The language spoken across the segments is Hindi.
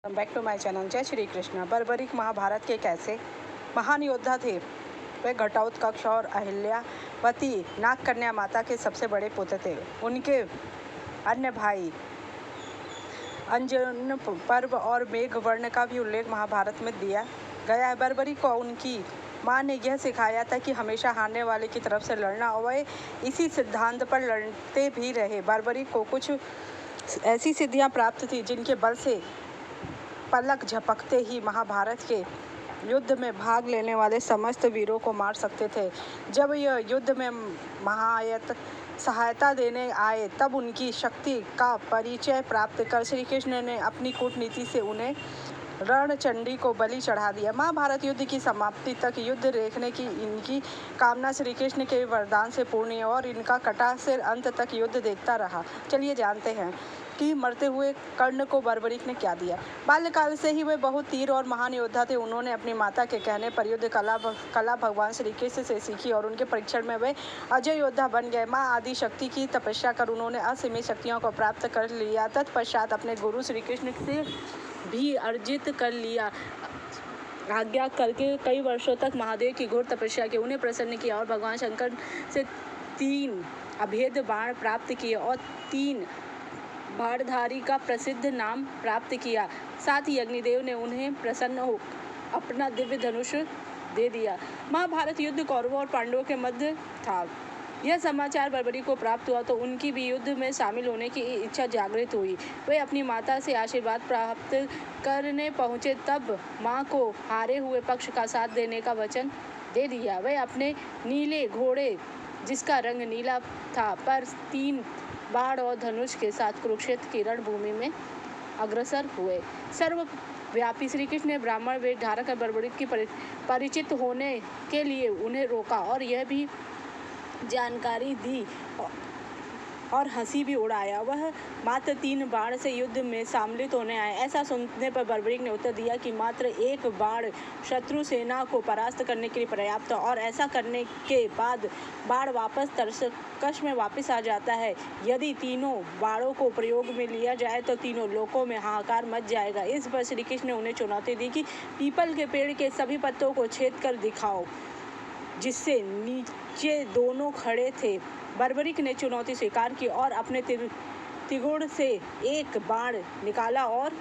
Back to my channel. जय श्री कृष्ण। बर्बरीक महाभारत के कैसे महान योद्धा थे। वे घटोत्कच और अहिल्यावती नागकन्या माता के सबसे बड़े पुत्र थे। उनके अन्य भाई अंजन पर्व और मेघवर्ण का भी उल्लेख महाभारत में दिया गया है। बर्बरीक को उनकी माँ ने यह सिखाया था कि हमेशा हारने वाले की तरफ से लड़ना, और वे इसी सिद्धांत पर लड़ते भी रहे। बर्बरीक को कुछ ऐसी सिद्धियाँ प्राप्त थी जिनके बल से पलक झपकते ही महाभारत के युद्ध में भाग लेने वाले समस्त वीरों को मार सकते थे। जब यह युद्ध में महायत सहायता देने आए तब उनकी शक्ति का परिचय प्राप्त कर श्री कृष्ण ने अपनी कूटनीति से उन्हें रणचंडी को बलि चढ़ा दिया। महाभारत युद्ध की समाप्ति तक युद्ध देखने की इनकी कामना श्री कृष्ण के वरदान से पूर्ण है और इनका कटा सिर अंत तक युद्ध देखता रहा। चलिए जानते हैं कि मरते हुए कर्ण को बर्बरीक ने क्या दिया। बाल्यकाल से ही वे बहुत तीर और महान योद्धा थे। उन्होंने अपनी माता के कहने पर युद्ध कला भगवान श्री कृष्ण से सीखी और उनके परीक्षण में वे अजय योद्धा बन गए। माँ आदि शक्ति की तपस्या कर उन्होंने असीमित शक्तियों को प्राप्त कर लिया। तत्पश्चात अपने गुरु श्री कृष्ण से भी अर्जित कर लिया। आज्ञा करके कई वर्षों तक महादेव की घोर तपस्या की, उन्हें प्रसन्न किया और भगवान शंकर से 3 अभेद बाण प्राप्त किए और 3 बाणधारी का प्रसिद्ध नाम प्राप्त किया। साथ ही अग्निदेव ने उन्हें प्रसन्न हो अपना दिव्य धनुष दे दिया। महाभारत युद्ध कौरवों और पांडवों के मध्य था। यह समाचार बर्बरीक को प्राप्त हुआ तो उनकी भी युद्ध में शामिल होने की इच्छा जागृत हुई। वे अपनी माता से आशीर्वाद प्राप्त करने पहुंचे तब मां को हारे हुए पक्ष का साथ देने का वचन दे दिया। वे अपने नीले घोड़े, जिसका रंग नीला था, पर 3 बाण और धनुष के साथ कुरुक्षेत्र की रणभूमि में अग्रसर हुए। सर्वव्यापी श्री कृष्ण ने ब्राह्मण वेश धारण कर बर्बरीक की परिचित होने के लिए उन्हें रोका और यह भी जानकारी दी और हंसी भी उड़ाया। वह मात्र 3 बाण से युद्ध में सम्मिलित होने आए। ऐसा सुनने पर बर्बरीक ने उत्तर दिया कि मात्र 1 बाण शत्रु सेना को परास्त करने के लिए पर्याप्त है और ऐसा करने के बाद बाण वापस तरकश में वापस आ जाता है। यदि तीनों बाणों को प्रयोग में लिया जाए तो तीनों लोकों में हाहाकार मच जाएगा। इस पर श्री कृष्ण ने उन्हें चुनौती दी कि पीपल के पेड़ के सभी पत्तों को छेद कर दिखाओ, जिससे नीचे दोनों खड़े थे। बर्बरीक ने चुनौती स्वीकार की और अपने त्रिगुण से 1 बाण निकाला और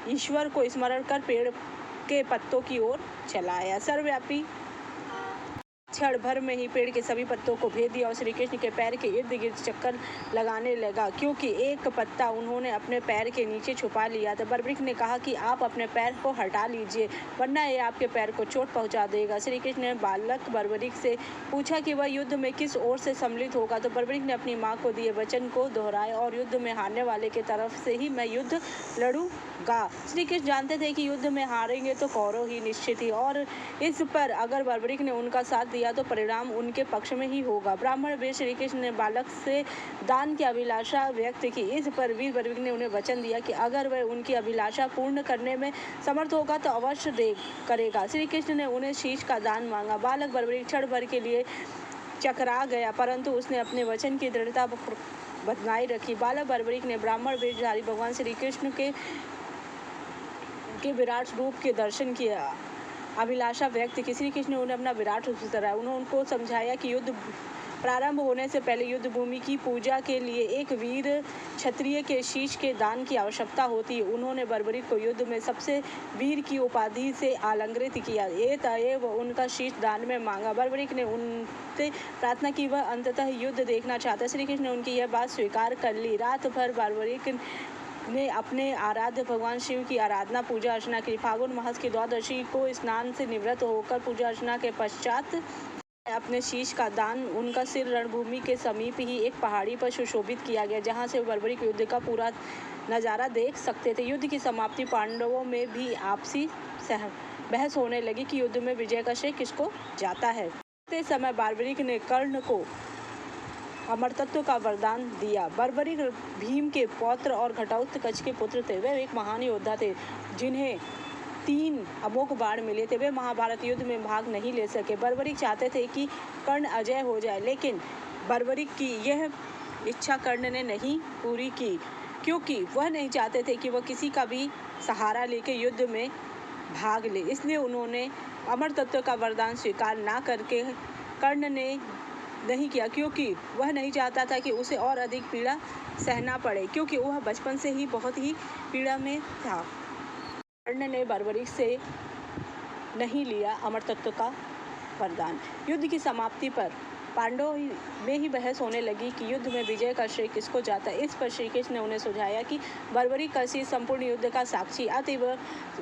ईश्वर को स्मरण कर पेड़ के पत्तों की ओर चलाया। सर्वव्यापी क्षण भर में ही पेड़ के सभी पत्तों को भेद दिया और श्री कृष्ण के पैर के इर्द गिर्द चक्कर लगाने लगा, क्योंकि एक पत्ता उन्होंने अपने पैर के नीचे छुपा लिया था। बर्बरीक ने कहा कि आप अपने पैर को हटा लीजिए, वरना ये आपके पैर को चोट पहुंचा देगा। श्री कृष्ण ने बालक बर्बरीक से पूछा कि वह युद्ध में किस ओर से सम्मिलित होगा, तो बर्बरीक ने अपनी माँ को दिए वचन को दोहराया और युद्ध में हारने वाले की तरफ से ही मैं युद्ध लड़ूंगा। श्री कृष्ण जानते थे कि युद्ध में हारेंगे तो कौरव ही निश्चित ही, और इस पर अगर बर्बरीक ने उनका साथ दिया तो परिणाम उनके पक्ष में ही होगा। ब्राह्मण वेश श्री कृष्ण ने बालक से दान की अभिलाषा व्यक्त की। इस पर वीर बर्बरीक ने उन्हें वचन दिया कि अगर वह उनकी अभिलाषा पूर्ण करने में समर्थ होगा तो अवश्य करेगा। श्री कृष्ण ने उन्हें शीश का दान मांगा। बालक बर्बरीक क्षण भर के लिए चकरा गया, परंतु उसने अपने वचन की दृढ़ता बनाए रखी। बालक बर्बरीक ने ब्राह्मण वेशधारी भगवान श्री कृष्ण के विराट रूप के दर्शन किया, अभिलाषा व्यक्त की। श्री कृष्ण ने उन्हें अपना विराट रूप दिखाया। उन्होंने उनको समझाया कि युद्ध प्रारंभ होने से पहले युद्ध भूमि की पूजा के लिए एक वीर क्षत्रिय के शीश के दान की आवश्यकता होती है। उन्होंने बर्बरीक को युद्ध में सबसे वीर की उपाधि से अलंकृत किया। एतएव उनका शीश दान में मांगा। बर्बरीक ने उनसे प्रार्थना की वह अंततः युद्ध देखना चाहता। श्री कृष्ण ने उनकी यह बात स्वीकार कर ली। रात भर बर्बरीक ने अपने आराध्य भगवान शिव की आराधना पूजा अर्चना की। फागुन मास की द्वादशी को स्नान से निवृत्त होकर पूजा अर्चना के पश्चात अपने शीश का दान, उनका सिर रणभूमि के समीप ही एक पहाड़ी पर सुशोभित किया गया, जहां से बर्बरीक युद्ध का पूरा नज़ारा देख सकते थे। युद्ध की समाप्ति पांडवों में भी आपसी बहस होने लगी कि युद्ध में विजय का श्रेय किसको जाता है। इस समय बर्बरीक ने कर्ण को अमरतत्व का वरदान दिया। बर्बरीक भीम के पौत्र और घटोत्कच के पुत्र थे। वे एक महान योद्धा थे जिन्हें 3 अमोघ बाण मिले थे। वे महाभारत युद्ध में भाग नहीं ले सके। बर्बरीक चाहते थे कि कर्ण अजय हो जाए, लेकिन बर्बरीक की यह इच्छा कर्ण ने नहीं पूरी की, क्योंकि वह नहीं चाहते थे कि वह किसी का भी सहारा लेके युद्ध में भाग ले। इसलिए उन्होंने अमर तत्व का वरदान स्वीकार ना करके कर्ण ने नहीं किया, क्योंकि वह नहीं चाहता था कि उसे और अधिक पीड़ा सहना पड़े, क्योंकि वह बचपन से ही बहुत ही पीड़ा में था। कर्ण ने बर्बरीक से नहीं लिया अमर तत्व का वरदान। युद्ध की समाप्ति पर पांडवों में ही बहस होने लगी कि युद्ध में विजय का श्रेय किसको जाता है। इस पर श्री कृष्ण ने उन्हें सुझाया कि बर्बरीक का शीश संपूर्ण युद्ध का साक्षी, अतएव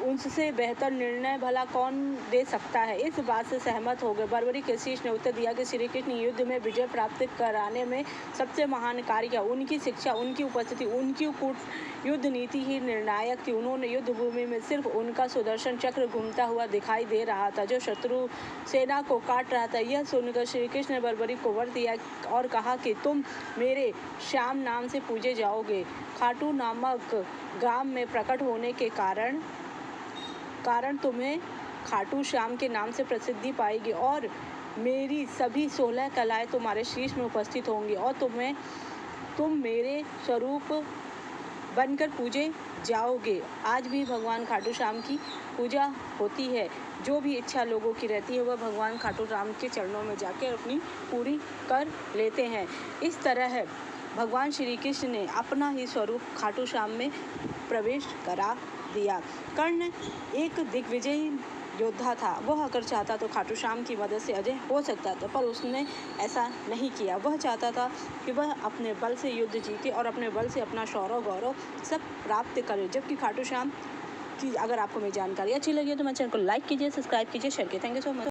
उनसे बेहतर निर्णय भला कौन दे सकता है। इस बात से सहमत हो गए। बर्बरीक के शीश ने उत्तर दिया कि श्री कृष्ण युद्ध में विजय प्राप्त कराने में सबसे महान कार्य किया। उनकी शिक्षा, उनकी उपस्थिति, उनकी युद्ध नीति ही निर्णायक थी। उन्होंने युद्ध भूमि में सिर्फ उनका सुदर्शन चक्र घूमता हुआ दिखाई दे रहा था, जो शत्रु सेना को काट रहा था। यह सुनकर श्री कृष्ण ने बर्बरीक को वर दिया और कहा कि तुम मेरे श्याम नाम से पूजे जाओगे। खाटू नामक ग्राम में प्रकट होने के कारण तुम्हें खाटू श्याम के नाम से प्रसिद्धि पाएगी और मेरी सभी 16 कलाएं तुम्हारे शीश में उपस्थित होंगी और तुम मेरे स्वरूप बनकर पूजे जाओगे। आज भी भगवान खाटू श्याम की पूजा होती है। जो भी इच्छा लोगों की रहती है वह भगवान खाटू श्याम के चरणों में जाकर अपनी पूरी कर लेते हैं। इस तरह भगवान श्री कृष्ण ने अपना ही स्वरूप खाटू श्याम में प्रवेश करा दिया। कर्ण एक दिग्विजयी योद्धा था। वह अगर चाहता तो खाटू श्याम की मदद से अजय हो सकता था, पर उसने ऐसा नहीं किया। वह चाहता था कि वह अपने बल से युद्ध जीते और अपने बल से अपना शौर्य गौरव सब प्राप्त करे। जबकि खाटू श्याम की अगर आपको मेरी जानकारी अच्छी लगी तो मेरे चैनल को लाइक कीजिए, सब्सक्राइब कीजिए, शेयर कीजिए। Thank you so much.